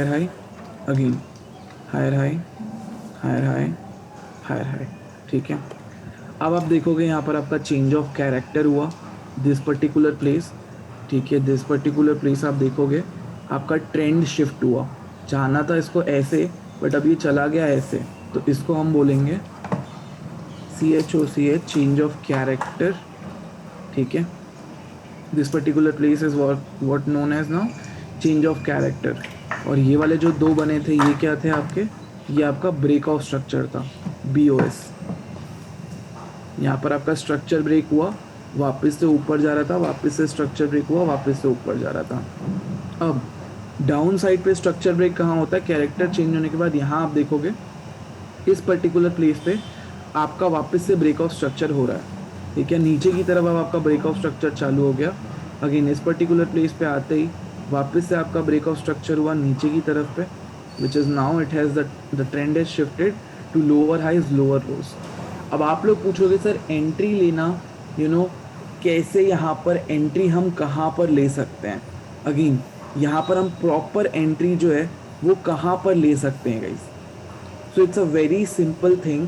Higher high, again higher high, higher high, higher high, ठीक है। अब आप देखोगे यहाँ पर आपका चेंज ऑफ कैरेक्टर हुआ दिस पर्टिकुलर प्लेस, ठीक है। दिस पर्टिकुलर प्लेस आप देखोगे आपका ट्रेंड शिफ्ट हुआ, जाना था इसको ऐसे बट अब ये चला गया ऐसे, तो इसको हम बोलेंगे CHOCH, चेंज ऑफ कैरेक्टर, ठीक है। This particular place is what known as now change of character. और ये वाले जो दो बने थे ये क्या थे आपके, ये आपका ब्रेक ऑफ स्ट्रक्चर था, BOS। यहाँ पर आपका स्ट्रक्चर ब्रेक हुआ, वापस से ऊपर जा रहा था, वापस से स्ट्रक्चर ब्रेक हुआ, वापस से ऊपर जा रहा था। अब डाउन साइड पे स्ट्रक्चर ब्रेक कहाँ होता है, कैरेक्टर चेंज होने के बाद यहाँ आप देखोगे इस पर्टिकुलर प्लेस पे आपका वापस से ब्रेक ऑफ स्ट्रक्चर हो रहा है, ठीक है। नीचे की तरफ अब आपका ब्रेक ऑफ स्ट्रक्चर चालू हो गया, अगेन इस पर्टिकुलर प्लेस पे आते ही वापस से आपका ब्रेक ऑफ स्ट्रक्चर हुआ नीचे की तरफ पे, which is now it has the trend is shifted to lower highs lower lows. अब आप लोग पूछोगे सर एंट्री लेना कैसे, यहाँ पर एंट्री हम कहाँ पर ले सकते हैं। अगेन यहाँ पर हम प्रॉपर एंट्री जो है वो कहाँ पर ले सकते हैं guys. So it's a very simple thing.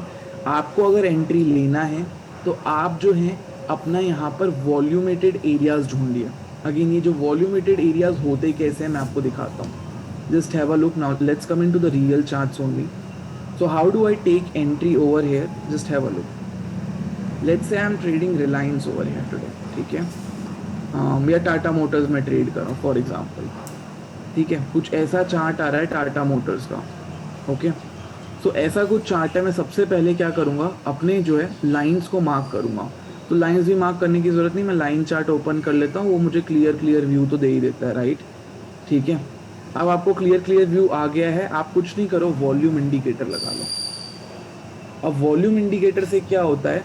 आपको अगर एंट्री लेना है तो आप जो है अपना यहाँ पर वॉल्यूमेटेड एरियाज ढूंढिए। अगेन ये जो वॉल्यूमेटेड एरियाज होते कैसे हैं मैं आपको दिखाता हूँ। Just have a look now, let's come into the real charts only. So how do I take entry over here? Just have a look. Let's say I'm trading Reliance over here today, ठीक है। या Tata Motors में trade कर रहा हूँ for example, ठीक है। कुछ ऐसा चार्ट आ रहा है टाटा मोटर्स का, ओके। सो ऐसा कुछ चार्ट है, मैं सबसे पहले क्या करूँगा, अपने जो है लाइंस को मार्क करूँगा। तो लाइंस भी मार्क करने की ज़रूरत नहीं, मैं लाइन चार्ट ओपन कर लेता हूँ, वो मुझे क्लियर व्यू तो दे ही देता है, राइट, ठीक है। अब आपको क्लियर व्यू आ गया है, आप कुछ नहीं करो, वॉल्यूम इंडिकेटर लगा लो। अब वॉल्यूम इंडिकेटर से क्या होता है,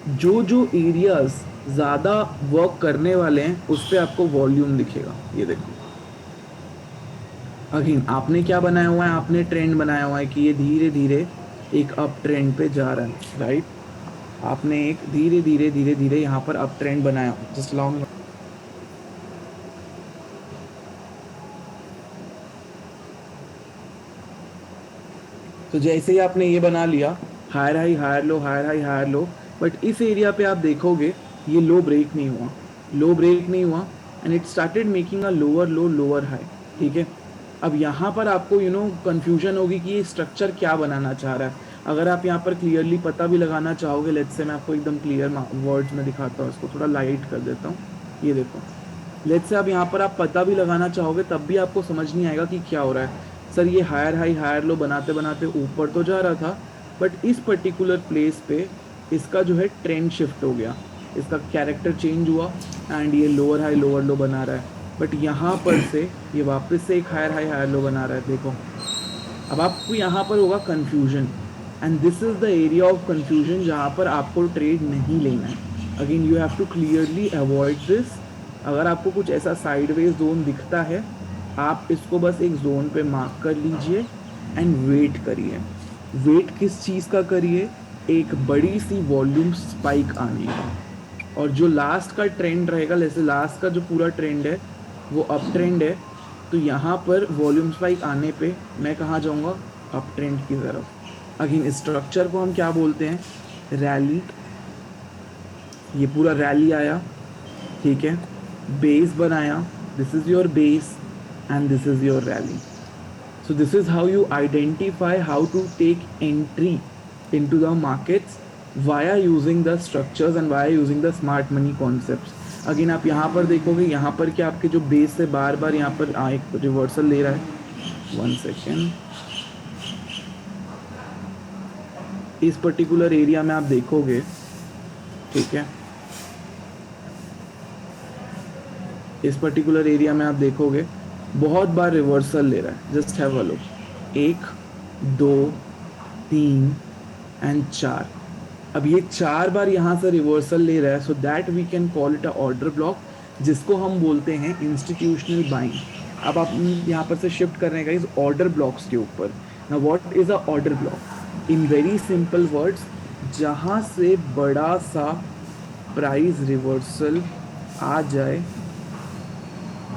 जो जो एरियाज ज़्यादा वर्क करने वाले हैं उस पर आपको वॉल्यूम दिखेगा। ये देखो अगेन आपने क्या बनाया हुआ है, आपने ट्रेंड बनाया हुआ है कि ये धीरे धीरे एक अप ट्रेंड पे जा रहा है, राइट। आपने एक धीरे धीरे यहाँ पर अप ट्रेंड बनाया। जस्ट अलाउ मी, तो जैसे ही आपने ये बना लिया higher high higher low, higher high higher low, but इस एरिया पे आप देखोगे ये लो ब्रेक नहीं हुआ and it started making a lower low lower high, ठीक है। अब यहाँ पर आपको कंफ्यूजन होगी कि ये स्ट्रक्चर क्या बनाना चाह रहा है। अगर आप यहाँ पर क्लियरली पता भी लगाना चाहोगे, लेट्स से मैं आपको एकदम क्लियर वर्ड्स में दिखाता हूँ, इसको थोड़ा लाइट कर देता हूँ। ये देखो, लेट्स से अब यहाँ पर आप पता भी लगाना चाहोगे तब भी आपको समझ नहीं आएगा कि क्या हो रहा है। सर ये हायर हाई हायर लो बनाते बनाते ऊपर तो जा रहा था, बट इस पर्टिकुलर प्लेस पे इसका जो है ट्रेंड शिफ्ट हो गया, इसका कैरेक्टर चेंज हुआ एंड ये लोअर हाई लोअर लो बना रहा है। बट यहाँ पर से ये वापस से एक हायर हाई हायर लो बना रहा है, देखो। अब आपको यहाँ पर होगा confusion and this is the area of confusion जहाँ पर आपको ट्रेड नहीं लेना है। Again you have to clearly avoid this. अगर आपको कुछ ऐसा साइडवेज जोन दिखता है, आप इसको बस एक जोन पे मार्क कर लीजिए एंड वेट करिए। वेट किस चीज़ का करिए, एक बड़ी सी वॉल्यूम स्पाइक आने का। और जो लास्ट का ट्रेंड रहेगा, जैसे लास्ट का जो पूरा ट्रेंड है वो अप ट्रेंड है, तो यहाँ पर वॉल्यूम स्पाइक आने पे मैं कहाँ जाऊँगा, अप ट्रेंड की तरफ। अगेन स्ट्रक्चर को हम क्या बोलते हैं, रैली। ये पूरा रैली आया, ठीक है, बेस बनाया, this is your base and this is your rally. So this is how you identify how to take entry into the markets via using the structures and via using the smart money concepts. Again आप यहाँ पर देखोगे, यहाँ पर क्या आपके जो base से बार बार यहाँ पर एक रिवर्सल ले रहा है। 1 सेकेंड, इस पर्टिकुलर एरिया में आप देखोगे, ठीक है, इस पर्टिकुलर एरिया में आप देखोगे बहुत बार रिवर्सल ले रहा है। Just have a look, 1 2 3 and 4। अब ये 4 बार यहाँ से रिवर्सल ले रहा है, so that we can call it a order block, जिसको हम बोलते हैं इंस्टीट्यूशनल बाइंग। अब आप यहाँ पर से शिफ्ट करने का इस ऑर्डर ब्लॉक्स के ऊपर। Now what is a order block, in very simple words, जहाँ से बड़ा सा प्राइस रिवर्सल आ जाए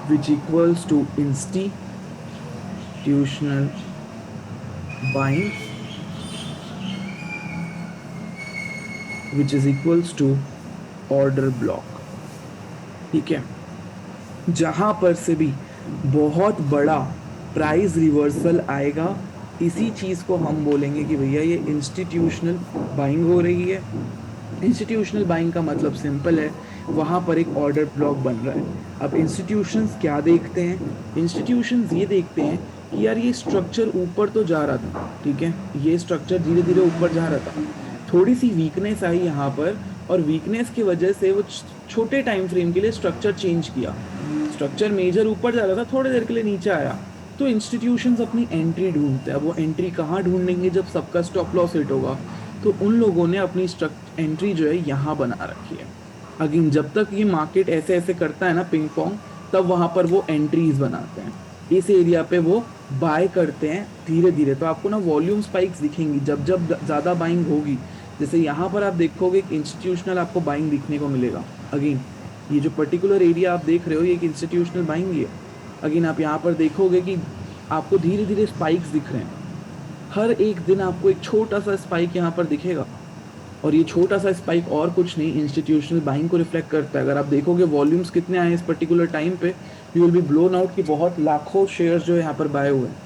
which equals to insti institutional buying which is equals to order block. ठीक है, जहां पर से भी बहुत बड़ा प्राइस रिवर्सल आएगा, इसी चीज़ को हम बोलेंगे कि भैया ये इंस्टीट्यूशनल बाइंग हो रही है। इंस्टीट्यूशनल बाइंग का मतलब सिंपल है, वहाँ पर एक ऑर्डर ब्लॉक बन रहा है। अब इंस्टीट्यूशंस क्या देखते हैं? इंस्टीट्यूशंस ये देखते हैं कि यार ये स्ट्रक्चर ऊपर तो जा रहा था, ठीक है, ये स्ट्रक्चर धीरे धीरे ऊपर जा रहा था, थोड़ी सी वीकनेस आई यहाँ पर, और वीकनेस की वजह से वो छोटे टाइम फ्रेम के लिए स्ट्रक्चर चेंज किया। स्ट्रक्चर मेजर ऊपर जा रहा था, थोड़ी देर के लिए नीचे आया, तो इंस्टीट्यूशंस अपनी एंट्री ढूंढते हैं। वो एंट्री कहाँ ढूंढेंगे? जब सबका स्टॉप लॉस हिट होगा। तो उन लोगों ने अपनी एंट्री जो है यहाँ बना रखी है। अगेन जब तक ये मार्केट ऐसे ऐसे करता है ना पिंग पोंग, तब वहाँ पर वो एंट्रीज बनाते हैं, इस एरिया पे वो बाय करते हैं धीरे धीरे। तो आपको ना वॉल्यूम स्पाइक्स दिखेंगी जब जब ज़्यादा बाइंग होगी। जैसे यहाँ पर आप देखोगे कि इंस्टीट्यूशनल आपको बाइंग दिखने को मिलेगा। अगेन ये जो पर्टिकुलर एरिया आप देख रहे हो, ये एक इंस्टीट्यूशनल बाइंग ही है। अगेन आप यहाँ पर देखोगे कि आपको धीरे धीरे स्पाइक्स दिख रहे हैं। हर एक दिन आपको एक छोटा सा स्पाइक यहाँ पर दिखेगा, और ये छोटा सा स्पाइक और कुछ नहीं, इंस्टीट्यूशनल बाइंग को रिफ्लेक्ट करता है। अगर आप देखोगे वॉल्यूम्स कितने आए इस पर्टिकुलर टाइम पे, you will be blown out कि बहुत लाखों शेयर्स जो है यहाँ पर बाय हुए हैं,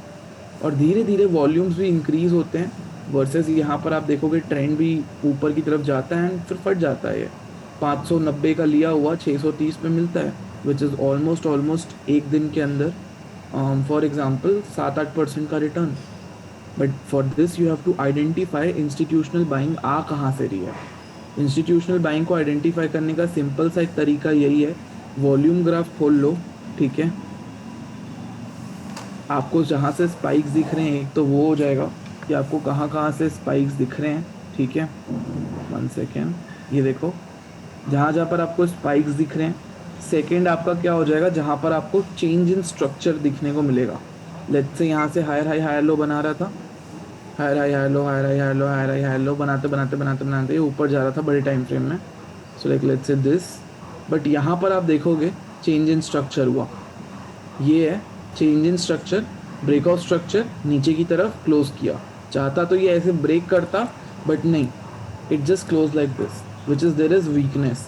और धीरे धीरे वॉल्यूम्स भी इंक्रीज होते हैं। वर्सेस यहाँ पर आप देखोगे ट्रेंड भी ऊपर की तरफ जाता है एंड फिर फट जाता है। ये 590 का लिया हुआ 630 पे मिलता है, विच इज़ ऑलमोस्ट एक दिन के अंदर फॉर एग्जाम्पल 7-8% का return. But for this you have to identify institutional buying आ कहाँ से रही है। इंस्टीट्यूशनल बाइंग को आइडेंटिफाई करने का सिंपल सा एक तरीका यही है, वॉल्यूम ग्राफ खोल लो, ठीक है, आपको जहाँ से स्पाइक्स दिख रहे हैं, एक तो वो हो जाएगा कि आपको कहाँ कहाँ से स्पाइक्स दिख रहे हैं, ठीक है, 1 सेकेंड, ये देखो जहाँ जहाँ पर आपको स्पाइक्स दिख रहे हैं। सेकेंड आपका क्या हो जाएगा, जहाँ पर आपको चेंज इन स्ट्रक्चर दिखने को मिलेगा। लेट्स से यहाँ से हायर हाई हायर लो बना रहा था, higher high higher low, higher high higher low, higher high higher low बनाते बनाते बनाते बनाते ये ऊपर जा रहा था बड़े टाइम फ्रेम में। So like let's say this, but यहाँ पर आप देखोगे चेंज इन स्ट्रक्चर हुआ, ये है change in structure, breakout structure, नीचे की तरफ क्लोज किया। चाहता तो ये ऐसे ब्रेक करता, बट नहीं, it just close like this, which is there is weakness,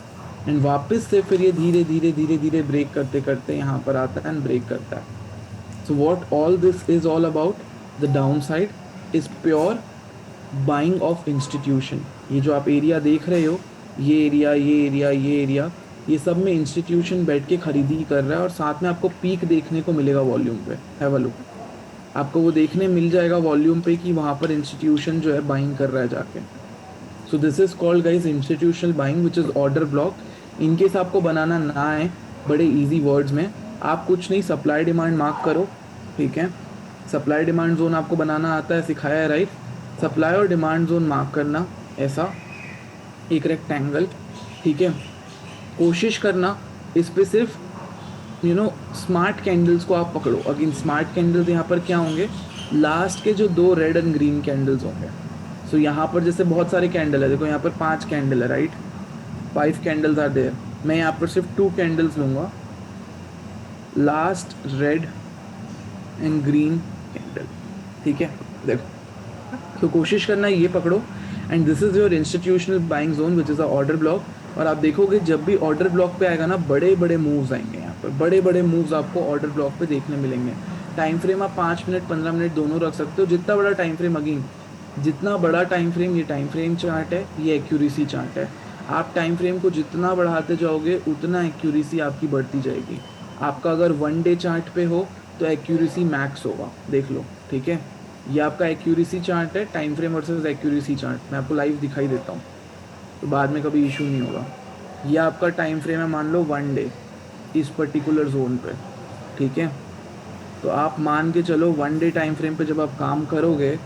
and वापस से फिर ये धीरे धीरे धीरे धीरे ब्रेक करते करते यहाँ पर आता है एंड ब्रेक करता है। So what all this is all about, the down side is pure buying of institution. ये जो आप एरिया देख रहे हो, ये एरिया ये एरिया ये एरिया, ये सब में इंस्टीट्यूशन बैठ के खरीदी कर रहा है, और साथ में आपको पीक देखने को मिलेगा वॉल्यूम पे। हैव अ लुक, आपको वो देखने मिल जाएगा वॉल्यूम पे कि वहाँ पर इंस्टीट्यूशन जो है बाइंग कर रहा है जाके। सो this is called guys institutional buying which is order block. In case आपको बनाना ना आए बड़े इजी वर्ड्स में, आप कुछ नहीं, सप्लाई डिमांड मार्क करो, ठीक है, सप्लाई डिमांड जोन आपको बनाना आता है, सिखाया है, राइट। सप्लाई और डिमांड जोन मार्क करना, ऐसा एक रेक्टेंगल, ठीक है, कोशिश करना इस पे सिर्फ स्मार्ट कैंडल्स को आप पकड़ो। अगेन स्मार्ट कैंडल्स यहाँ पर क्या होंगे, लास्ट के जो 2 रेड एंड ग्रीन कैंडल्स होंगे। सो यहाँ पर जैसे बहुत सारे कैंडल है, देखो यहाँ पर 5 कैंडल है, राइट, 5 कैंडल्स आर देयर। मैं यहाँ पर सिर्फ 2 कैंडल्स लूँगा, last red and green candle, ठीक है, देखो। तो कोशिश करना ये पकड़ो, and this is your institutional buying zone which is a order block. और आप देखोगे जब भी ऑर्डर ब्लॉक पे आएगा ना, बड़े बड़े मूव्स आएंगे यहाँ पर, बड़े बड़े मूव्स आपको ऑर्डर ब्लॉक पे देखने मिलेंगे। टाइम फ्रेम आप 5 मिनट 15 मिनट दोनों रख सकते हो, जितना बड़ा टाइम फ्रेम, अगेन जितना बड़ा टाइम फ्रेम, ये टाइम फ्रेम चार्ट है, ये एक्यूरेसी चार्ट है। आप टाइम फ्रेम को जितना बढ़ाते जाओगे उतना एक्यूरेसी आपकी बढ़ती जाएगी। आपका अगर 1 डे चार्ट पे हो तो एक्यूरेसी मैक्स होगा, देख लो, ठीक है। ये आपका एक्यूरेसी चार्ट है, time frame versus accuracy chart. मैं आपको लाइव दिखाई देता हूँ, तो बाद में कभी इशू नहीं होगा। ये आपका टाइम फ्रेम है, मान लो 1 डे इस पर्टिकुलर जोन पे, ठीक है। तो आप मान के चलो 1 डे टाइम फ्रेम पे जब आप काम करोगे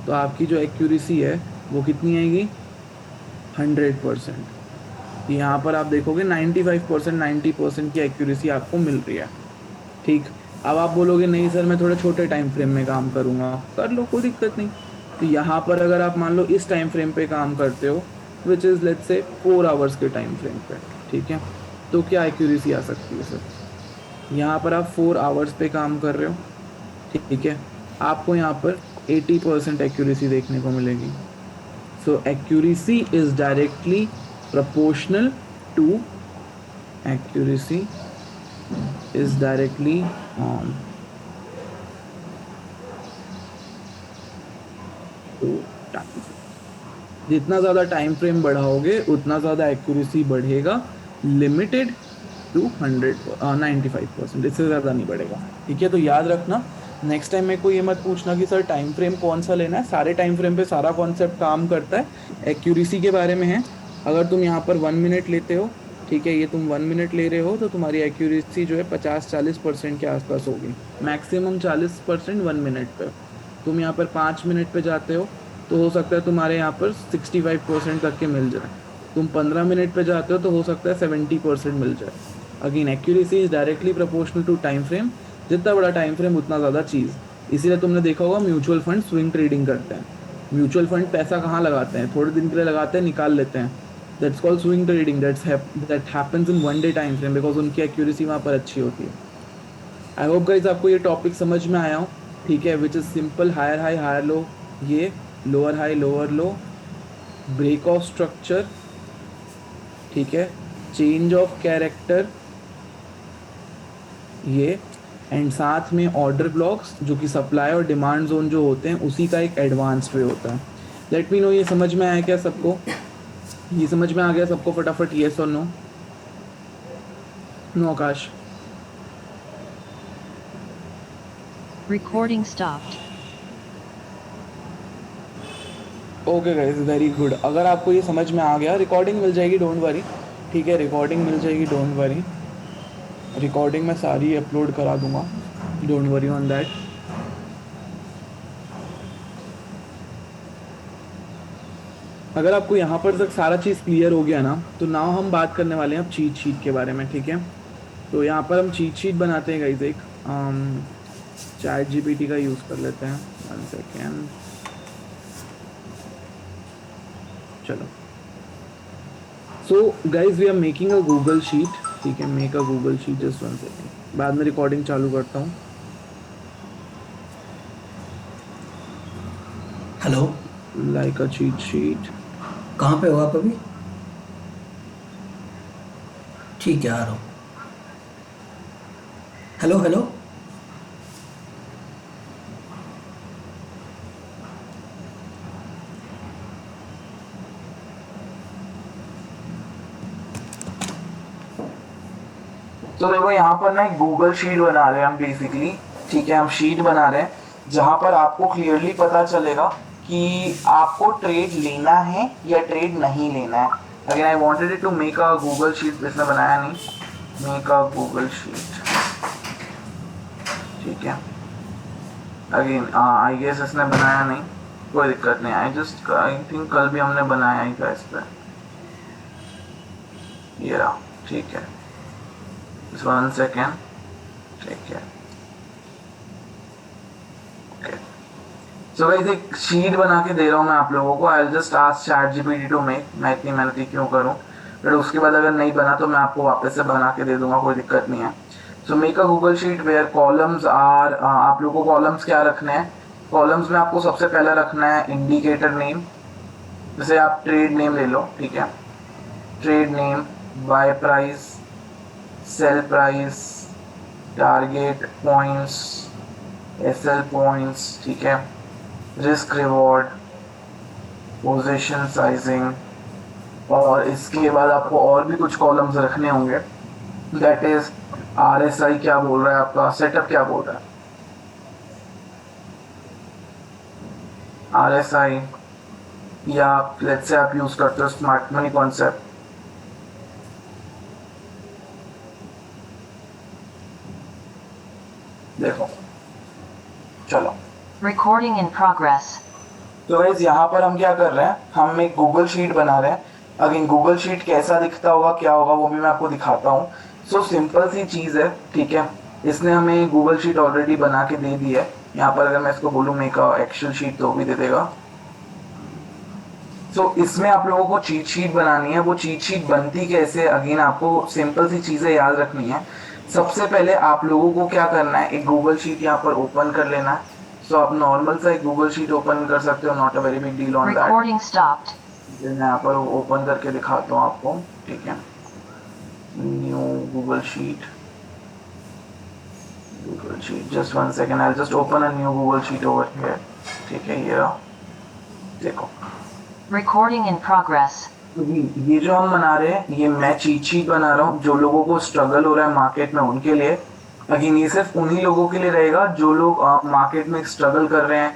तो आपकी जो एक्यूरेसी है वो कितनी आएगी, 100%। यहाँ पर आप देखोगे 95% 90% की एक्यूरेसी आपको मिल रही है, ठीक। अब आप बोलोगे नहीं सर मैं थोड़े छोटे टाइम फ्रेम में काम करूँगा, कर लो, कोई दिक्कत नहीं। तो यहाँ पर अगर आप मान लो इस टाइम फ्रेम पे काम करते हो, which is let's say 4 hours के टाइम फ्रेम पे, ठीक है, तो क्या एक्यूरेसी आ सकती है सर। यहाँ पर आप 4 आवर्स पे काम कर रहे हो, ठीक है, आपको यहाँ पर 80% एक्यूरेसी देखने को मिलेगी। So accuracy is directly proportional to accuracy is directly to time frame। जितना ज़्यादा टाइम फ्रेम बढ़ाओगे उतना ज़्यादा एक्यूरेसी बढ़ेगा, लिमिटेड टू 95%, इससे ज़्यादा नहीं बढ़ेगा। ठीक है, तो याद रखना नेक्स्ट टाइम मेरे को ये मत पूछना कि सर टाइम फ्रेम कौन सा लेना है, सारे टाइम फ्रेम पे सारा कॉन्सेप्ट काम करता है। एक्यूरेसी के बारे में है, अगर तुम यहाँ पर 1 मिनट लेते हो, ठीक है, ये तुम 1 मिनट ले रहे हो तो तुम्हारी एक्यूरेसी जो है 50-40% के आसपास होगी, मैक्सिमम 40% 1 मिनट पे। तुम यहाँ पर 5 मिनट पे जाते हो तो हो सकता है तुम्हारे यहाँ पर 65% तक के मिल जाए। तुम 15 मिनट पे जाते हो तो हो सकता है 70% मिल जाए। Again accuracy is directly proportional to time frame, जितना बड़ा टाइम फ्रेम उतना ज़्यादा चीज़। इसीलिए तुमने देखा होगा म्यूचुअल फंड स्विंग ट्रेडिंग करते हैं। म्यूचुअल फंड पैसा कहाँ लगाते हैं, थोड़े दिन के लिए लगाते हैं, निकाल लेते हैं। That's called swing trading, that happens in 1 day time frame because उनकी एक्यूरेसी वहाँ पर अच्छी होती है। आई होप गाइस आपको ये टॉपिक समझ में आया हो। ठीक है, which is simple, higher high higher low, ये lower high lower low, break of structure, ठीक है, चेंज ऑफ कैरेक्टर, ये एंड साथ में ऑर्डर ब्लॉक्स जो कि सप्लाई और डिमांड जोन जो होते हैं उसी का एक एडवांस्ड वे होता है। लेट मी नो ये समझ में आया क्या सबको? ये समझ में आ गया सबको? फटाफट येस और नो। नो आकाश? Recording stopped. Okay guys, very good. अगर आपको ये समझ में आ गया, रिकॉर्डिंग मिल जाएगी, डोंट वरी। ठीक है, रिकॉर्डिंग मिल जाएगी, डोंट वरी। रिकॉर्डिंग मैं सारी अपलोड करा दूंगा, डोंट वरी ऑन दैट। अगर आपको यहाँ पर तक सारा चीज़ क्लियर हो गया ना, तो नाउ हम बात करने वाले हैं अब चीट शीट के बारे में। ठीक है, तो यहाँ पर हम चीट शीट बनाते हैं गाइस। एक चैट जीपीटी का यूज़ कर लेते हैं। 1 सेकेंड, चलो। So guys we are making a Google sheet. ठीक है, make a Google sheet, just 1 second, बाद में रिकॉर्डिंग चालू करता हूँ। Hello, like a cheat sheet. कहाँ पे हो आप अभी? ठीक है, आ रहा हूँ। हेलो हेलो, तो देखो यहाँ पर ना एक गूगल शीट बना रहे हैं हम बेसिकली। ठीक है, हम शीट बना रहे हैं जहाँ पर आपको क्लियरली पता चलेगा कि आपको ट्रेड लेना है या ट्रेड नहीं लेना है। Again I wanted it to make a Google sheet, इसने बनाया नहीं, मेक अ गूगल शीट। ठीक है, अगेन आई गेस इसने बनाया नहीं, कोई दिक्कत नहीं। आई थिंक कल भी हमने बनाया ही था इस पर, ये रहा। ठीक है, 1 सेकेंड। ठीक है, ओके। सो गाइस एक शीट बना के दे रहा हूँ मैं आप लोगों को। I just ask chat GPT to make, मैं इतनी मेहनत क्यों करूँ, फिर उसके बाद अगर नहीं बना तो मैं आपको वापस से बना के दे दूंगा, कोई दिक्कत नहीं है। So make a Google sheet where columns are, आप लोगों को कॉलम्स क्या रखने हैं? कॉलम्स में आपको सबसे पहले रखना है इंडिकेटर नेम, जैसे आप ट्रेड नेम ले लो। ठीक है, trade name, buy price, sell price, target points, SL points, ठीक है, रिस्क रिवॉर्ड, पोजीशन साइजिंग, और इसके बाद आपको और भी कुछ कॉलम्स रखने होंगे। दैट इज आरएसआई क्या बोल रहा है आपका, सेटअप क्या बोल रहा है, आरएसआई, या लेट्स से आप यूज करते हो स्मार्ट मनी कॉन्सेप्ट। देखो, चलो, Recording in progress. तो गाइस यहाँ पर हम क्या कर रहे हैं, हम एक गूगल शीट बना रहे हैं। अगेन गूगल शीट कैसा दिखता होगा, क्या होगा, वो भी मैं आपको दिखाता हूँ। सो सिंपल सी चीज़ है। ठीक है, इसने हमें गूगल शीट ऑलरेडी बना के दे दी है। यहाँ पर अगर मैं इसको बोलूँ मेक अ एक्सेल शीट तो भी दे देगा। सो इसमें आप लोगों को चीट शीट बनानी है। वो चीट शीट बनती कैसे, अगेन आपको सिंपल सी चीज़ें याद रखनी है। सबसे पहले आप लोगों को क्या करना है, एक गूगल शीट यहाँ पर ओपन कर लेना है। सो आप नॉर्मल सा एक गूगल शीट ओपन कर सकते हो, not a very big deal on that. Recording stopped. मैं यहाँ पर ओपन करके दिखाता हूँ आपको, ठीक है। New Google sheet, just 1 second, I just open a new Google sheet over here, ठीक है। ये रहा, देखो Recording in progress. ये जो हम बना रहे हैं, ये मैं चीट शीट बना रहा हूँ जो लोगों को स्ट्रगल हो रहा है मार्केट में उनके लिए। अगेन ये सिर्फ उन्हीं लोगों के लिए रहेगा जो लोग मार्केट में स्ट्रगल कर रहे हैं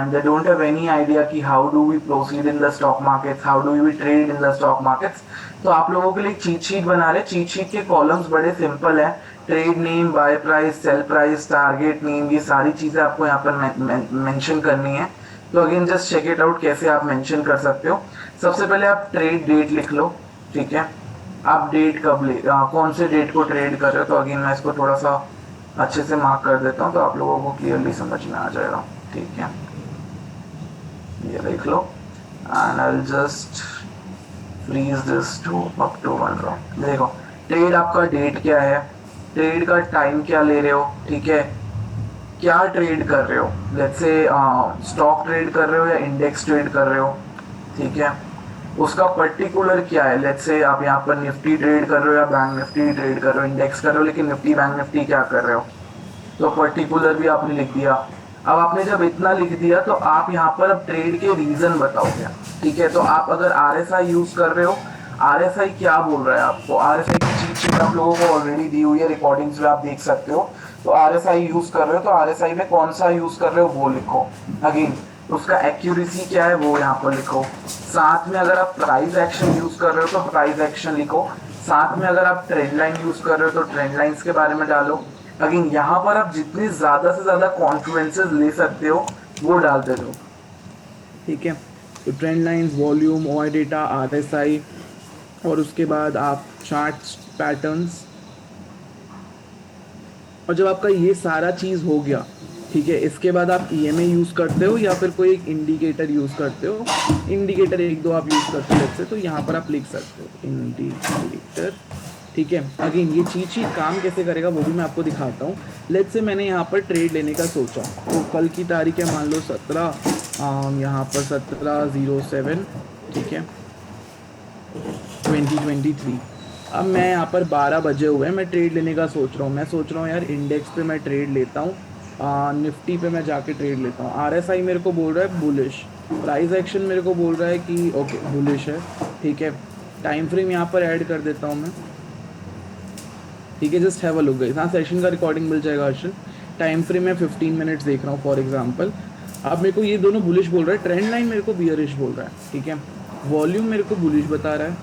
and they don't have any idea कि how do we proceed in the stock markets, how do we trade in the stock markets. तो आप लोगों के लिए चीट शीट बना रहे हैं। चीट शीट के कॉलम्स बड़े सिंपल है, trade name, buy price, sell price, target name, ये सारी चीजें आपको यहाँ पर मेंशन करनी है। तो again just check it out कैसे आप मेंशन कर सकते हो। सबसे पहले आप ट्रेड डेट लिख लो, ठीक है। आप डेट कब कौन से डेट को ट्रेड कर रहे हो, तो अगेन मैं इसको थोड़ा सा अच्छे से मार्क कर देता हूँ तो आप लोगों को क्लियरली समझ में आ जाएगा, ठीक है। ये लिख लो and I will just freeze this to up to 1 row. देखो ट्रेड आपका डेट क्या है, ट्रेड का टाइम क्या ले रहे हो, ठीक है, क्या ट्रेड कर रहे हो, लेट्स से स्टॉक ट्रेड कर रहे हो या इंडेक्स ट्रेड कर रहे हो, ठीक है। उसका पर्टिकुलर क्या है, लेट्स से आप यहाँ पर निफ्टी ट्रेड कर रहे हो या बैंक निफ्टी ट्रेड कर रहे हो, इंडेक्स कर रहे हो, लेकिन निफ्टी बैंक निफ्टी क्या कर रहे हो, तो पर्टिकुलर भी आपने लिख दिया। अब आपने जब इतना लिख दिया तो आप यहाँ पर अब ट्रेड के रीजन बताओगे, ठीक है। तो आप अगर RSI यूज कर रहे हो, RSI क्या बोल रहा है आपको, RSI की चीट शीट आप लोगों को ऑलरेडी दी हुई है, रिकॉर्डिंग्स में आप देख सकते हो। तो RSI यूज कर रहे हो तो RSI में कौन सा यूज कर रहे हो वो लिखो। अगेन उसका एक्यूरेसी क्या है वो यहाँ पर लिखो। साथ में अगर आप प्राइस एक्शन यूज कर रहे हो तो प्राइस एक्शन लिखो। साथ में अगर आप ट्रेंड लाइन यूज कर रहे हो तो ट्रेंड लाइंस के बारे में डालो। अगेन यहाँ पर आप जितनी ज्यादा से ज्यादा कॉन्फ्लुएंसेस ले सकते हो वो डालते रहो, ठीक है। तो trend lines, volume, OI data, RSI, और उसके बाद आप चार्ट्स, पैटर्न्स। और जब आपका ये सारा चीज़ हो गया, ठीक है, इसके बाद आप EMA यूज़ करते हो या फिर कोई एक इंडिकेटर यूज़ करते हो। इंडिकेटर 1-2 आप यूज़ करते हो जैसे, तो यहाँ पर आप लिख सकते हो इंडिकेटर, ठीक है। अगेन ये चीट शीट काम कैसे करेगा वो भी मैं आपको दिखाता हूँ। लेट्स से मैंने यहाँ पर ट्रेड लेने का सोचा, तो कल की तारीख है मान लो 17, यहाँ पर 17/07, ठीक है, 2023। अब मैं यहाँ पर 12 बजे हुए हैं, मैं ट्रेड लेने का सोच रहा हूँ। मैं सोच रहा हूँ यार इंडेक्स पे मैं ट्रेड लेता हूँ, निफ्टी पे मैं जाके ट्रेड लेता हूँ। RSI मेरे को बोल रहा है बुलिश, प्राइस एक्शन मेरे को बोल रहा है कि ओके बुलिश है, ठीक है। टाइम फ्रेम यहाँ पर ऐड कर देता हूँ मैं, ठीक है। Just have a look guys, हाँ सेशन का रिकॉर्डिंग मिल जाएगा हर्षल। टाइम फ्रेम में 15 मिनट्स देख रहा हूँ फॉर एग्जांपल। अब मेरे को ये दोनों बुलिश बोल रहा है, ट्रेंड लाइन मेरे को बियरिश बोल रहा है, ठीक है। वॉल्यूम मेरे को बुलिश बता रहा है,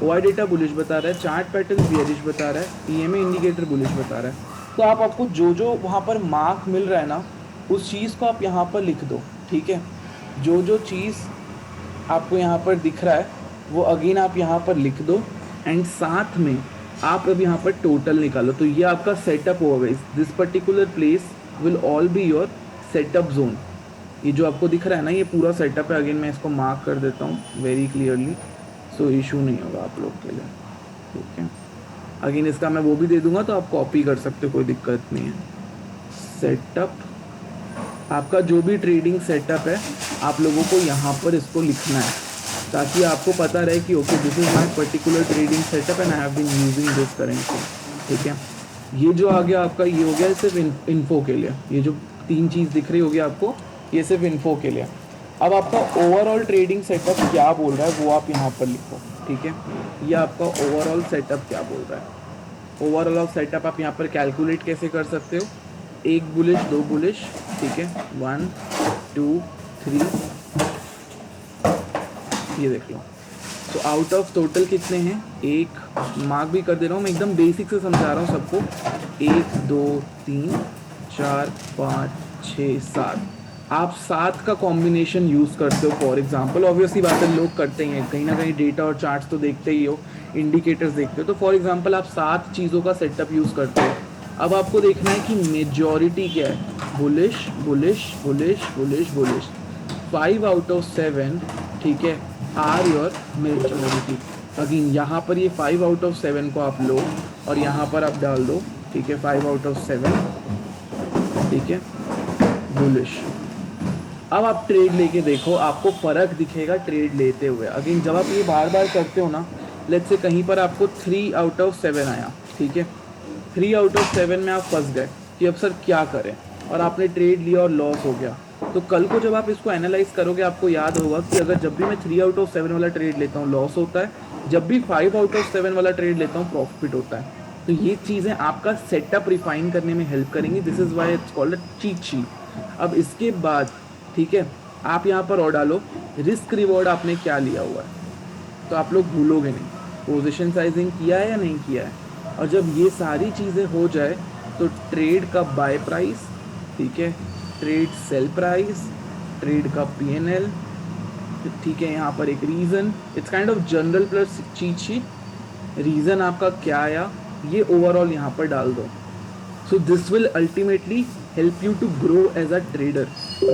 OI डेटा बुलिश बता रहा है, चार्ट पैटर्न बियरिश बता रहा है, EMA इंडिकेटर बुलिश बता रहा है। तो आपको जो जो वहाँ पर मार्क मिल रहा है ना, उस चीज़ को आप यहाँ पर लिख दो, ठीक है। जो जो चीज़ आपको यहाँ पर दिख रहा है वो अगेन आप यहाँ पर लिख दो एंड साथ में आप अब यहाँ पर टोटल निकालो। तो ये आपका सेटअप होगा guys, this particular place will all be your setup zone. ये जो आपको दिख रहा है ना, ये पूरा सेटअप है। अगेन मैं इसको मार्क कर देता हूँ वेरी क्लियरली, सो इशू नहीं होगा आप लोग के लिए, ठीक है। अगेन इसका मैं वो भी दे दूंगा तो आप कॉपी कर सकते हो, कोई दिक्कत नहीं है। सेटअप, आपका जो भी ट्रेडिंग सेटअप है आप लोगों को यहाँ पर इसको लिखना है ताकि आपको पता रहे कि okay this is my particular trading setup and I have been using this currency, ठीक है। ये जो आ गया आपका, ये हो गया सिर्फ इन्फो के लिए। ये जो 3 चीज़ दिख रही होगी आपको, ये सिर्फ इन्फो के लिए। अब आपका ओवरऑल ट्रेडिंग सेटअप क्या बोल रहा है वो आप यहाँ पर लिखो, ठीक है। ये आपका ओवरऑल सेटअप क्या बोल रहा है। ओवरऑल सेटअप आप यहाँ पर कैलकुलेट कैसे कर सकते हो, 1 बुलिश 2 बुलिश, ठीक है, 1 2 3, ये देख लो। तो आउट ऑफ टोटल कितने हैं, 1 मार्क भी कर दे रहा हूँ मैं, एकदम बेसिक से समझा रहा हूँ सबको। 1 2 3 4 5 6 7, आप 7 का कॉम्बिनेशन यूज़ करते हो फॉर एग्जांपल। ऑब्वियसली बात है, लोग करते ही हैं, कहीं ना कहीं डेटा और चार्ट्स तो देखते ही हो, इंडिकेटर्स देखते हो। तो फॉर एग्जांपल आप 7 चीज़ों का सेटअप यूज़ करते हो। अब आपको देखना है कि मेजॉरिटी क्या है, bullish bullish bullish bullish bullish. 5 out of 7, ठीक है, आर योर मेजॉरिटी। अगेन यहाँ पर ये 5 आउट ऑफ 7 को आप लो और यहाँ पर आप डाल दो, ठीक है, 5 आउट ऑफ 7, ठीक है। बुलिश। अब आप ट्रेड लेके देखो, आपको फ़र्क दिखेगा ट्रेड लेते हुए। अगेन जब आप ये बार बार करते हो ना, लेट्स से कहीं पर आपको 3 आउट ऑफ 7 आया, ठीक है, 3 आउट ऑफ 7 में आप फंस गए कि अब सर क्या करें, और आपने ट्रेड लिया और लॉस हो गया। तो कल को जब आप इसको एनालाइज करोगे, आपको याद होगा कि अगर जब भी मैं 3 आउट ऑफ 7 वाला ट्रेड लेता हूँ लॉस होता है, जब भी 5 आउट ऑफ 7 वाला ट्रेड लेता हूँ प्रॉफिट होता है। तो ये चीज़ें आपका सेटअप रिफाइन करने में हेल्प करेंगी। This is why it's called a cheat sheet. अब इसके बाद, ठीक है, आप यहाँ पर और डालो रिस्क रिवॉर्ड आपने क्या लिया हुआ है, तो आप लोग भूलोगे नहीं पोजीशन साइजिंग किया है या नहीं किया है। और जब ये सारी चीज़ें हो जाए तो ट्रेड का बाय प्राइस, ठीक है, ट्रेड सेल प्राइस, ट्रेड का PNL, ठीक है, यहाँ पर एक reason, it's kind of general plus cheat sheet. Reason आपका क्या आया ये ओवरऑल यहाँ पर डाल दो। So this will ultimately help you to grow as a trader.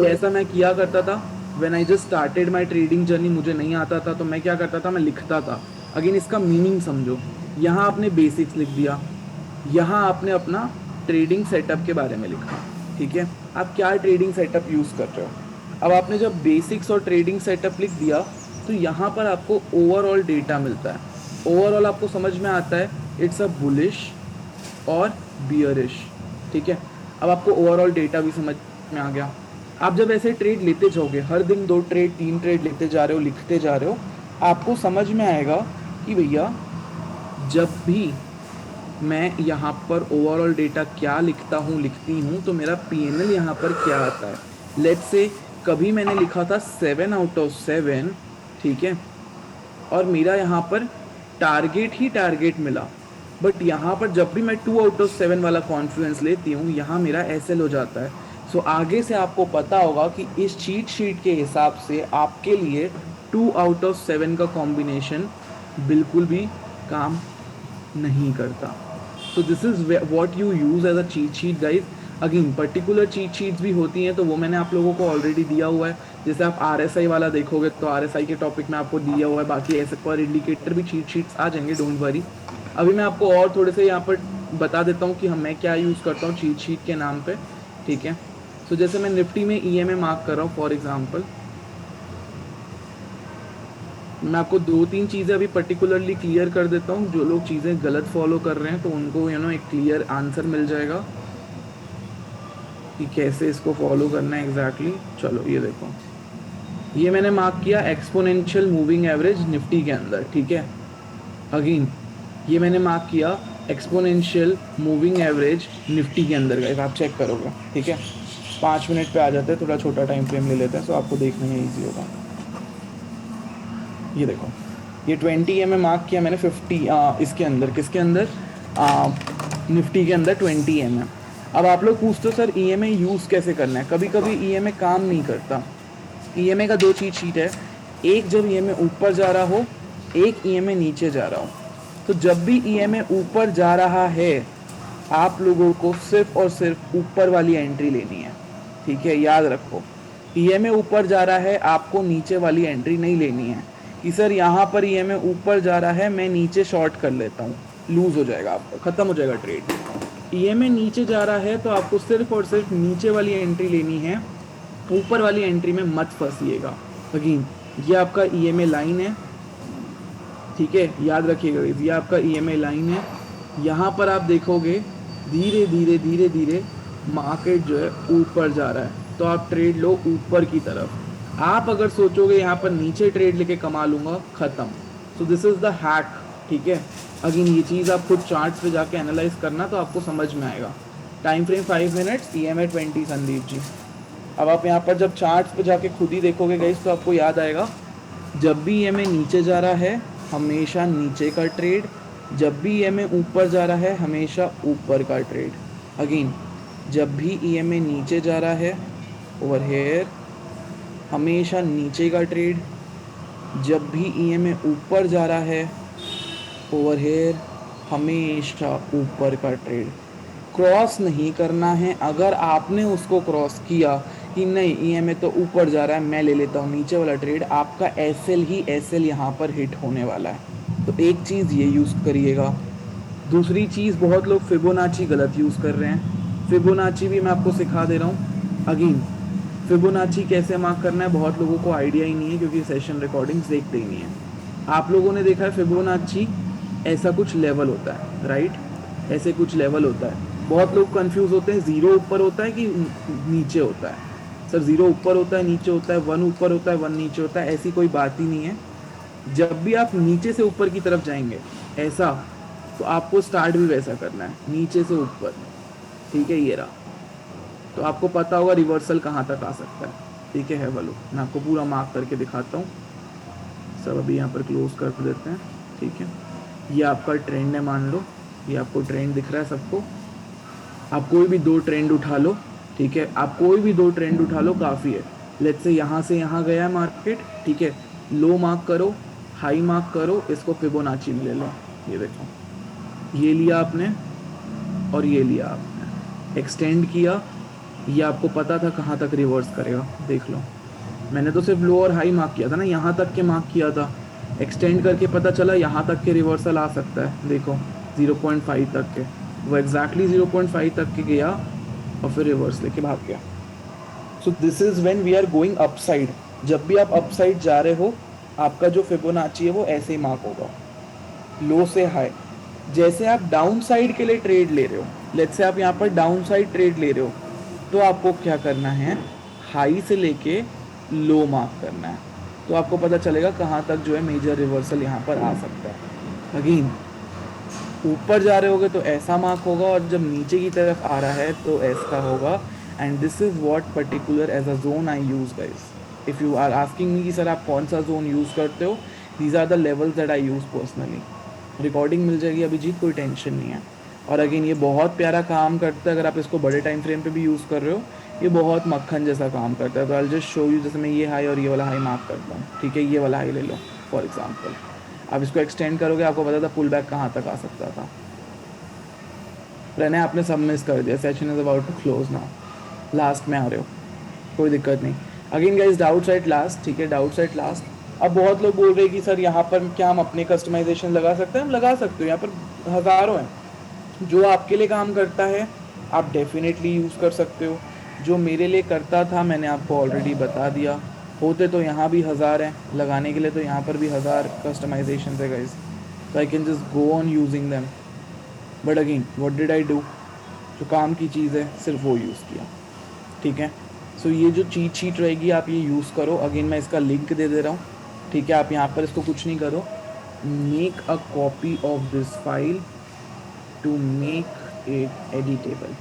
ऐसा मैं किया करता था when I just started my trading journey. मुझे नहीं आता था तो मैं क्या करता था, मैं लिखता था। अगेन इसका मीनिंग समझो, यहाँ आपने बेसिक्स लिख दिया, यहाँ आपने अपना ट्रेडिंग सेटअप के बारे में लिखा, ठीक है, आप क्या ट्रेडिंग सेटअप यूज़ कर रहे हो। अब आपने जब बेसिक्स और ट्रेडिंग सेटअप लिख दिया तो यहाँ पर आपको ओवरऑल डेटा मिलता है। ओवरऑल आपको समझ में आता है इट्स अ बुलिश और बियरिश, ठीक है। अब आपको ओवरऑल डेटा भी समझ में आ गया। आप जब ऐसे ट्रेड लेते जाओगे, हर दिन 2 ट्रेड 3 ट्रेड लेते जा रहे हो, लिखते जा रहे हो, आपको समझ में आएगा कि भैया जब भी मैं यहाँ पर ओवरऑल डेटा क्या लिखता हूँ, लिखती हूँ, तो मेरा PNL यहाँ पर क्या आता है। लेट्स से कभी मैंने लिखा था 7 आउट ऑफ 7, ठीक है, और मेरा यहाँ पर टारगेट ही टारगेट मिला, बट यहाँ पर जब भी मैं 2 आउट ऑफ 7 वाला कॉन्फ्लुएंस लेती हूँ, यहाँ मेरा SL हो जाता है। सो आगे से आपको पता होगा कि इस चीट शीट के हिसाब से आपके लिए 2 आउट ऑफ 7 का कॉम्बिनेशन बिल्कुल भी काम नहीं करता। So this is what you use as a cheat sheet guys. Again particular cheat sheets भी होती हैं, तो वो मैंने आप लोगों को ऑलरेडी दिया हुआ है। जैसे आप RSI वाला देखोगे तो RSI के टॉपिक में आपको दिया हुआ है, बाकी ऐसे पर इंडिकेटर भी चीट शीट्स आ जाएंगे, डोंट वरी। अभी मैं आपको और थोड़े से यहाँ पर बता देता हूँ कि मैं क्या यूज़ करता हूँ चीट शीट के नाम पे, ठीक है। सो जैसे मैं निफ्टी में EMA मार्क कर रहा हूँ फॉर एग्जांपल, मैं आपको 2-3 चीज़ें अभी पर्टिकुलरली क्लियर कर देता हूँ। जो लोग चीज़ें गलत फॉलो कर रहे हैं तो उनको एक क्लियर आंसर मिल जाएगा कि कैसे इसको फॉलो करना है एग्जैक्टली। चलो ये देखो, ये मैंने मार्क किया एक्सपोनेंशियल मूविंग एवरेज निफ्टी के अंदर, ठीक है। अगेन ये मैंने मार्क किया एक्सपोनेंशियल मूविंग एवरेज निफ्टी के अंदर, गाइस आप चेक करोगे, ठीक है। 5 मिनट पे आ जाते हैं, थोड़ा छोटा टाइम फ्रेम ले लेते हैं तो आपको देखने में ईजी होगा। ये देखो, ये 20 में मार्क किया मैंने 50 इसके अंदर, किसके अंदर, निफ्टी के अंदर 20 में। अब आप लोग पूछते हो सर EMA यूज़ कैसे करना है। कभी कभी EMA काम नहीं करता। EMA का 2 चीट शीट है, एक जब EMA ऊपर जा रहा हो, एक EMA नीचे जा रहा हो। तो जब भी EMA ऊपर जा रहा है आप लोगों को सिर्फ और सिर्फ ऊपर वाली एंट्री लेनी है, ठीक है, याद रखो। EMA ऊपर जा रहा है, आपको नीचे वाली एंट्री नहीं लेनी है कि सर यहाँ पर EMA ऊपर जा रहा है, मैं नीचे शॉर्ट कर लेता हूँ, लूज़ हो जाएगा, आपका ख़त्म हो जाएगा ट्रेड। EMA नीचे जा रहा है तो आपको सिर्फ और सिर्फ नीचे वाली एंट्री लेनी है, ऊपर वाली एंट्री में मत फंसिएगा। अगेन ये आपका EMA लाइन है, ठीक है, याद रखिएगा, ये आपका EMA लाइन है। यहाँ पर आप देखोगे धीरे धीरे धीरे धीरे मार्केट जो है ऊपर जा रहा है, तो आप ट्रेड लो ऊपर की तरफ। आप अगर सोचोगे यहाँ पर नीचे ट्रेड लेके कमा लूँगा, ख़त्म। सो दिस इज़ द हैक, ठीक है। अगेन ये चीज़ आप खुद चार्ट्स पे जाके एनालाइज करना तो आपको समझ में आएगा। Time frame 5 minutes, EMA 20 Sandeep ji. अब आप यहाँ पर जब चार्ट्स पे जाके खुद ही देखोगे गाइस तो आपको याद आएगा, जब भी EMA नीचे जा रहा है हमेशा नीचे का ट्रेड, जब भी EMA ऊपर जा रहा है हमेशा ऊपर का ट्रेड। अगेन जब भी EMA नीचे जा रहा है ओवर हेयर हमेशा नीचे का ट्रेड, जब भी EMA ऊपर जा रहा है ओवर हेयर हमेशा ऊपर का ट्रेड। क्रॉस नहीं करना है। अगर आपने उसको क्रॉस किया कि नहीं EMA तो ऊपर जा रहा है, मैं ले लेता हूँ नीचे वाला ट्रेड, आपका SL ही SL यहाँ पर हिट होने वाला है। तो एक चीज़ ये यूज़ करिएगा। दूसरी चीज़, बहुत लोग फिबोनाची गलत यूज़ कर रहे हैं। फिबोनाची भी मैं आपको सिखा दे रहा हूँ। अगेन फिबोनाची कैसे मार्क करना है बहुत लोगों को आइडिया ही नहीं है, क्योंकि सेशन रिकॉर्डिंग्स देखते ही नहीं है। आप लोगों ने देखा है फिबोनाची ऐसा कुछ लेवल होता है, राइट? ऐसे कुछ लेवल होता है। बहुत लोग कंफ्यूज होते हैं, जीरो ऊपर होता है कि नीचे होता है। सर जीरो ऊपर होता है, नीचे होता है, वन ऊपर होता है, वन नीचे होता है, ऐसी कोई बात ही नहीं है। जब भी आप नीचे से ऊपर की तरफ जाएंगे ऐसा, तो आपको स्टार्ट भी वैसा करना है, नीचे से ऊपर। ठीक है, ये रहा। तो आपको पता होगा रिवर्सल कहाँ तक आ सकता है। ठीक है बोलो, मैं आपको पूरा मार्क करके दिखाता हूँ। सब अभी यहाँ पर क्लोज कर देते हैं। ठीक है, ये आपका ट्रेंड है, मान लो ये आपको ट्रेंड दिख रहा है सबको। आप कोई भी दो ट्रेंड उठा लो, ठीक है, आप कोई भी दो ट्रेंड उठा लो, काफ़ी है। लेट्स से यहाँ से यहाँ गया है मार्केट, ठीक है, लो मार्क करो, हाई मार्क करो, इसको फिबोनाची ले लो। ये देखो, ये लिया आपने और ये लिया आपने, एक्सटेंड किया। ये आपको पता था कहाँ तक रिवर्स करेगा, देख लो। मैंने तो सिर्फ लो और हाई मार्क किया था ना, यहाँ तक के मार्क किया था। एक्सटेंड करके पता चला यहाँ तक के रिवर्सल आ सकता है। देखो 0.5 तक के, वो एग्जैक्टली 0.5 तक के गया और फिर रिवर्स लेके भाग गया। So this is when we are going upside. जब भी आप अपसाइड जा रहे हो, आपका जो फिबोनाची है वो ऐसे ही मार्क होगा, लो से हाई। जैसे आप डाउन साइड के लिए ट्रेड ले रहे हो, लेट्स से आप यहाँ पर डाउन साइड ट्रेड ले रहे हो, तो आपको क्या करना है, हाई से लेके लो मार्क करना है। तो आपको पता चलेगा कहाँ तक जो है मेजर रिवर्सल यहाँ पर आ सकता है। अगेन ऊपर जा रहे होगे तो ऐसा मार्क होगा, और जब नीचे की तरफ आ रहा है तो ऐसा होगा। And this is what particular as a zone I use guys. If you are asking me कि सर आप कौन सा जोन यूज़ करते हो, these are the levels that I use personally. Recording मिल जाएगी अभिजीत, कोई टेंशन नहीं है। और अगेन ये बहुत प्यारा काम करता है, अगर आप इसको बड़े टाइम फ्रेम पे भी यूज़ कर रहे हो, ये बहुत मक्खन जैसा काम करता है। तो आई जस्ट शो यू, जैसे मैं ये हाई और ये वाला हाई मार्क करता हूँ, ठीक है, ये वाला हाई ले लो फॉर एग्जाम्पल। आप इसको एक्सटेंड करोगे, आपको पता था पुल बैक कहाँ तक आ सकता था। रहने आपने सब मिस कर दिया, session is about to close now, last में आ रहे हो, कोई दिक्कत नहीं। Again guys doubt side last, ठीक है, डाउट साइड लास्ट। अब बहुत लोग बोल रहे हैं कि सर यहाँ पर क्या हम अपने कस्टमाइजेशन लगा सकते हैं? हम लगा सकते हो, यहाँ पर हज़ारों हैं। जो आपके लिए काम करता है आप डेफिनेटली यूज़ कर सकते हो। जो मेरे लिए करता था मैंने आपको ऑलरेडी बता दिया। होते तो यहाँ भी हज़ार हैं लगाने के लिए, तो यहाँ पर भी हज़ार कस्टमाइजेशन है गाइज, तो I can just go on using them. But again what did I do, जो काम की चीज़ है सिर्फ वो यूज़ किया। ठीक है, सो ये जो चीट शीट रहेगी आप ये यूज़ करो। अगेन मैं इसका लिंक दे दे रहा हूँ, ठीक है। आप यहाँ पर इसको कुछ नहीं करो, make a copy of this file to make it editable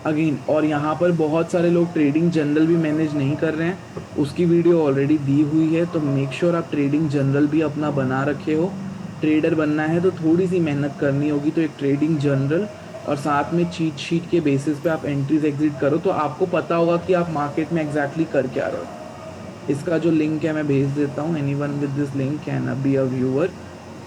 again. और यहाँ पर बहुत सारे लोग ट्रेडिंग जनरल भी मैनेज नहीं कर रहे हैं, उसकी वीडियो ऑलरेडी दी हुई है, तो मेक श्योर आप ट्रेडिंग जनरल भी अपना बना रखे हो। ट्रेडर बनना है तो थोड़ी सी मेहनत करनी होगी, तो एक ट्रेडिंग जनरल और साथ में चीट शीट के बेसिस पे आप एंट्रीज एग्जिट करो, तो आपको पता होगा कि आप मार्केट में एग्जैक्टली कर क्या रहे हो। इसका जो लिंक है मैं भेज देता हूँ, anyone with this link can be a viewer.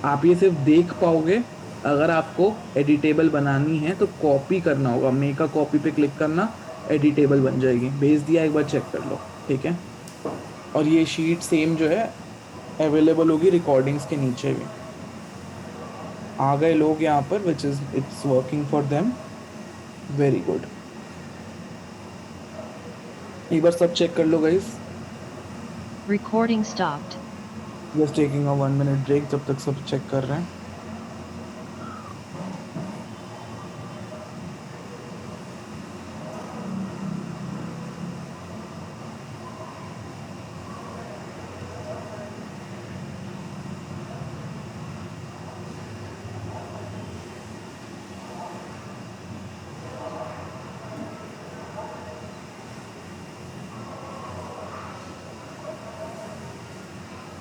आप ये सिर्फ देख पाओगे। अगर आपको एडिटेबल बनानी है तो कॉपी करना होगा, मेक अ कॉपी पे क्लिक करना, एडिटेबल बन जाएगी। भेज दिया, एक बार चेक कर लो, ठीक है। और ये शीट सेम जो है अवेलेबल होगी रिकॉर्डिंग्स के नीचे भी। आ गए लोग यहाँ पर, which is it's working for them, very good. एक बार सब चेक कर लो guys. Recording stopped. Just taking a 1 minute break, जब तक सब चेक कर रहे हैं।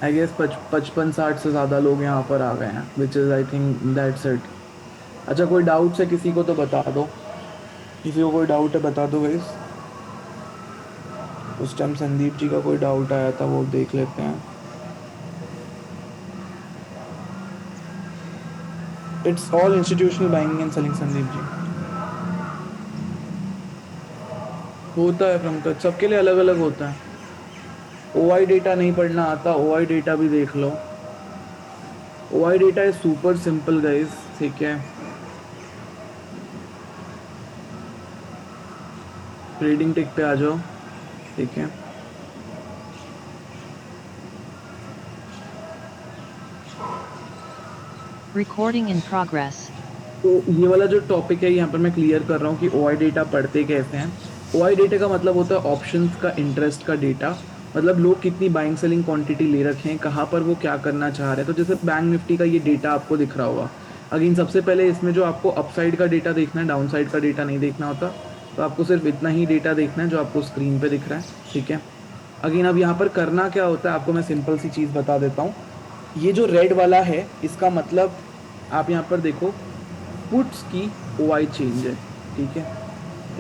आई गेस 55-60 से ज़्यादा लोग यहाँ पर आ गए हैं, which is I think that's it. अच्छा, कोई डाउट्स है किसी को तो बता दो, किसी को कोई डाउट है बता दो गाइस। उस टाइम संदीप जी का कोई डाउट आया था, वो देख लेते हैं। It's all institutional buying and selling Sandeep ji. होता है पंकज, सबके लिए अलग अलग होता है। ओआई डेटा नहीं पढ़ना आता, ओआई डेटा भी देख लो। OI data is super simple guys, ठीक है। ट्रेडिंग टिक पे आ जाओ, ठीक है। Recording in progress. तो ये वाला जो टॉपिक है यहाँ पर मैं क्लियर कर रहा हूँ कि ओआई डेटा पढ़ते कैसे हैं। ओआई डेटा का मतलब होता है ऑप्शंस का इंटरेस्ट का डेटा, मतलब लोग कितनी बाइंग सेलिंग क्वांटिटी ले रखे हैं, कहाँ पर वो क्या करना चाह रहे हैं। तो जैसे बैंक निफ्टी का ये डेटा आपको दिख रहा होगा। अगेन सबसे पहले इसमें जो आपको अपसाइड का डेटा देखना है, डाउन साइड का डेटा नहीं देखना होता। तो आपको सिर्फ इतना ही डेटा देखना है जो आपको स्क्रीन पे दिख रहा है, ठीक है। अगेन अब यहाँ पर करना क्या होता है, आपको मैं सिंपल सी चीज़ बता देता हूँ। ये जो रेड वाला है इसका मतलब आप यहाँ पर देखो पुट्स की ओआई चेंज है, ठीक है।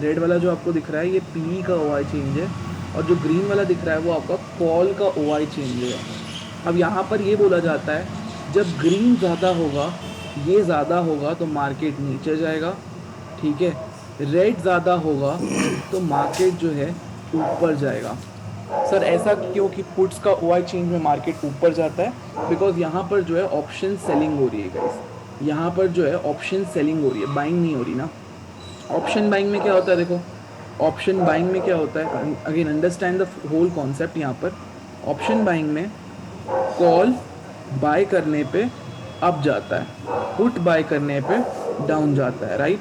रेड वाला जो आपको दिख रहा है ये पी का ओआई चेंज है, और जो ग्रीन वाला दिख रहा है वो आपका कॉल का ओआई चेंज है। अब यहाँ पर ये बोला जाता है जब ग्रीन ज़्यादा होगा, ये ज़्यादा होगा तो मार्केट नीचे जाएगा, ठीक है। रेड ज़्यादा होगा तो मार्केट जो है ऊपर जाएगा। सर ऐसा क्यों कि पुट्स का ओआई चेंज में मार्केट ऊपर जाता है? बिकॉज यहाँ पर जो है ऑप्शन सेलिंग हो रही है गाइस, यहाँ पर जो है ऑप्शन सेलिंग हो रही है, बाइंग नहीं हो रही ना। ऑप्शन बाइंग में क्या होता है, देखो ऑप्शन बाइंग में क्या होता है, again understand the whole concept. यहाँ पर ऑप्शन बाइंग में कॉल बाय करने पे अप जाता है, पुट बाय करने पे डाउन जाता है, राइट।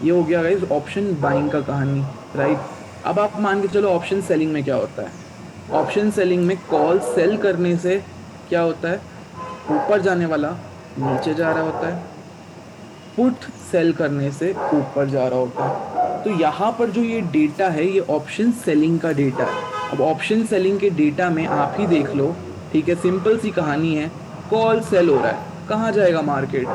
ये हो गया गाइस ऑप्शन बाइंग का कहानी, राइट। अब आप मान के चलो ऑप्शन सेलिंग में क्या होता है। ऑप्शन सेलिंग में कॉल सेल करने से क्या होता है, ऊपर जाने वाला नीचे जा रहा होता है, पुट सेल करने से ऊपर जा रहा होता है। तो यहाँ पर जो ये डेटा है ये ऑप्शन सेलिंग का डेटा है। अब ऑप्शन सेलिंग के डेटा में आप ही देख लो, ठीक है, सिंपल सी कहानी है। कॉल सेल हो रहा है, कहाँ जाएगा मार्केट?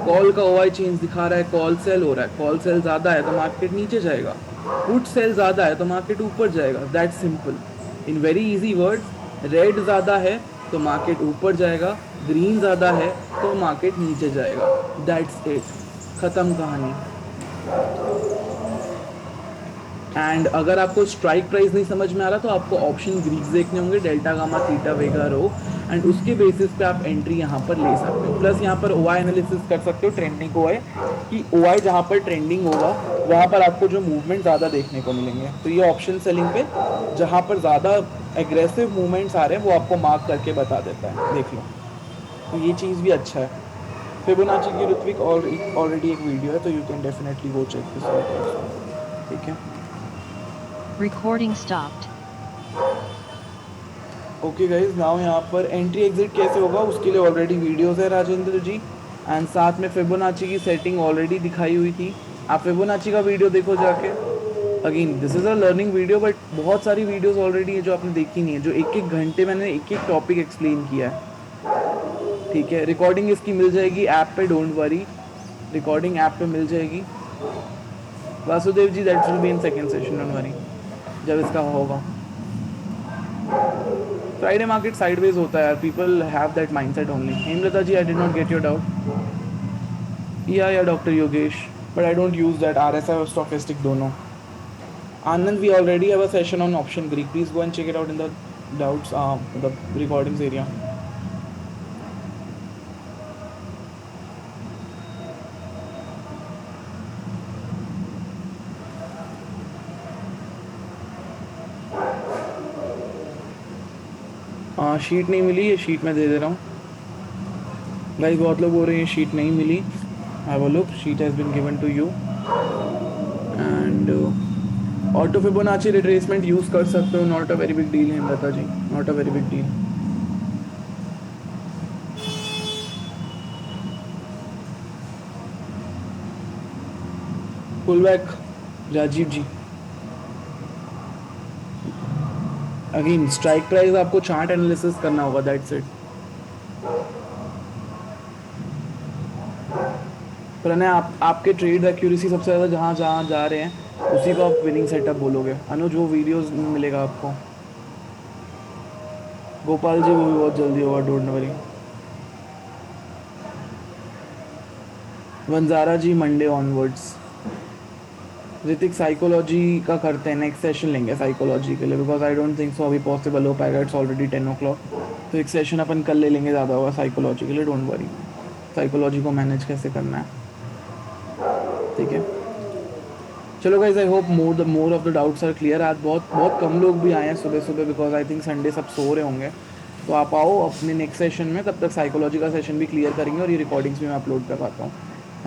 कॉल का ओआई चेंज दिखा रहा है कॉल सेल हो रहा है, कॉल सेल ज़्यादा है तो मार्केट नीचे जाएगा, पुट सेल ज़्यादा है तो मार्केट ऊपर जाएगा। That simple, in very easy words. Red ज़्यादा है तो मार्केट ऊपर जाएगा, ग्रीन ज़्यादा है तो मार्केट नीचे जाएगा। दैट्स इट, ख़त्म कहानी। एंड अगर आपको स्ट्राइक प्राइस नहीं समझ में आ रहा तो आपको ऑप्शन ग्रीक्स देखने होंगे, delta gamma theta vega rho, and उसके बेसिस पे आप एंट्री यहाँ पर ले सकते हो। प्लस यहाँ पर ओआई एनालिसिस कर सकते हो, ट्रेंडिंग ओआई, कि ओआई जहाँ पर ट्रेंडिंग होगा वहाँ पर आपको जो मूवमेंट ज़्यादा देखने को मिलेंगे। तो ये ऑप्शन सेलिंग पे जहाँ पर ज़्यादा एग्रेसिव मूवमेंट्स आ रहे हैं वो आपको मार्क करके बता देता है, देख लो। तो ये चीज़ भी अच्छा है। फिबोनाची की ऋत्विक और ऑलरेडी एक वीडियो है, तो you can definitely go check this out, ठीक है। Recording stopped. Okay guys, now यहाँ पर एंट्री एग्जिट कैसे होगा उसके लिए ऑलरेडी वीडियोस है राजेंद्र जी, एंड साथ में फिबोनाची की सेटिंग ऑलरेडी दिखाई हुई थी। आप फिबोनाची का वीडियो देखो जाके। Again this is a learning video, but बहुत सारी वीडियोस ऑलरेडी है जो आपने देखी नहीं है, जो एक एक घंटे मैंने एक एक टॉपिक एक्सप्लेन किया है, ठीक है। रिकॉर्डिंग इसकी मिल जाएगी ऐप पे, डोंट वरी, रिकॉर्डिंग ऐप पे मिल जाएगी। Vasudev ji that will be in second session, don't worry, जब इसका होगा। फ्राइडे मार्केट साइडवेज होता है यार, people have that mindset only. Hemlata ji, I did not get your doubt. या doctor Yogesh, but I don't use that, RSI और स्टॉकेस्टिक दोनों। Anand, we already have a session on option Greek, please go and check it out in the doubts the recordings area. Sheet नहीं मिली, ये sheet मैं दे दे रहा हूँ guys. बहुत लोग बोल रहे हैं शीट नहीं मिली। Have a look, sheet has been given to you. And auto Fibonacci retracement use कर सकते हो, not a very big deal है Hemlata ji, not a very big deal. Pull back Rajiv ji. Again strike price आपको चार्ट एनालिसिस करना होगा, that's it. Pranay, आपके trade accuracy सबसे ज़्यादा जहाँ जहाँ जा रहे हैं उसी को आप विनिंग सेटअप बोलोगे। अनुज, वो वीडियोस मिलेगा आपको। गोपाल जी, वो भी बहुत जल्दी होगा, don't worry. Vanjara ji, Monday onwards. Hrithik, psychology का करते हैं, नेक्स्ट सेशन लेंगे साइकोलॉजी के लिए, because I don't think so अभी पॉसिबल हो पाएगा, इट्स ऑलरेडी 10 o'clock। तो एक सेशन अपन कल ले लेंगे, ज़्यादा होगा साइकोलॉजी के लिए, डोंट वरी। साइकोलॉजी को मैनेज कैसे करना है, ठीक है। चलो guys, I hope more of the doubts are clear. आज बहुत बहुत कम लोग भी आए हैं सुबह सुबह, बिकॉज आई थिंक संडे सब सो रहे होंगे। तो आप आओ अपने नेक्स्ट सेशन में, तब तक साइकोलॉजी का सेशन भी क्लियर करेंगे और ये रिकॉर्डिंग्स भी मैं अपलोड करवाता हूँ।